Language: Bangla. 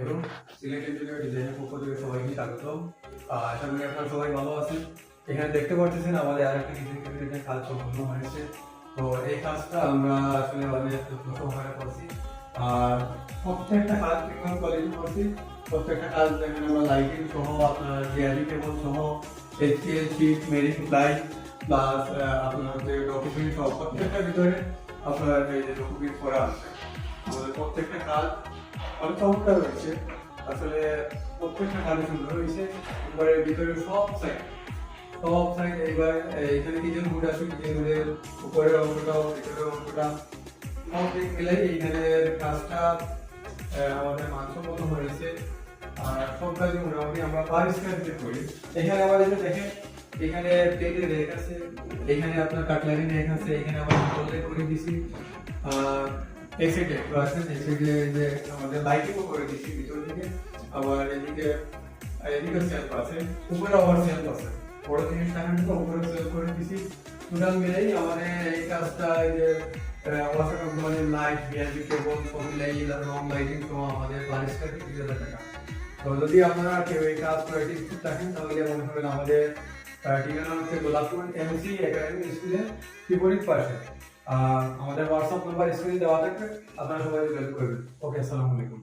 এবং সিলেট ইন্টেরিয়র ডিজাইনের পক্ষ থেকে সবাইকে স্বাগতম। আশা করি আপনারা সবাই ভালো আছেন। এখানে দেখতে পাচ্ছেন আমাদের আরেকটা ডিজাইনের কাজ সম্পূর্ণ হয়েছে। তো এই কাজটা আমরা আসলে অনেক যত্ন সহকারে করছি। আর প্রত্যেকটা কাজ প্রিমিয়াম কোয়ালিটি করছি। প্রত্যেকটা কাজ দেখেন আমরা লাইটিং সহ, আপনার জিআরবি কেবল সহ, HPL sheet, marine ply plus আপনার হচ্ছে ডকুমেন্ট সহ প্রত্যেকটার ভিতরে আপনার এই যে ডকুমেন্ট করা আছে। আমাদের প্রত্যেকটা কাজ অনেক চমৎকার হয়েছে। আসলে প্রত্যেকটা কাজে সুন্দর হয়েছে। এবারের ভিতরে সব সাইড এইবার এখানে কিচেন হুড আছে, কিচেন হুডের উপরের অংশটাও ভিতরের অংশটা সব দিক মিলাই এইখানের কাজটা আমাদের মানসম্মত হয়েছে। আর সব কাজে মোটামুটি আমরা পারিষ্কার করি। এখানে আমাদের যে দেখেন এখানে প্লেটের রেক আছে, এখানে আপনার কাটলারি রেক আছে, এখানে আমরা বোতল করে দিছি। এই সাইডে যে আমাদের লাইটিংও করে দিচ্ছি ভিতর দিকে। আবার এদিকে সেলফ আছে, উপরে আবার সেলফ আছে। বড় জিনিস থাকার জন্য উপরে সেলফ করে দিচ্ছি। টোটাল মিলেই আমাদের এই কাজটা এই যে ওয়াটার কোম্পানির লাইট, বিআরবি কেবল, সব মিলাই রং লাইটিং সহ আমাদের 22,000 টাকা। তো যদি আপনারা কেউ এই কাজ করতে ইচ্ছুক থাকেন তাহলে মনে করেন আমাদের ঠিকানা হচ্ছে গোলাপপুর এমসি একাডেমি স্কুলের বিপরীত পাশে। আমাদের হোয়াটসঅ্যাপ নাম্বার স্ক্রিনে দেওয়া থাকবে, আপনারা সবাই যোগাযোগ করবেন। ওকে, আসসালামু আলাইকুম।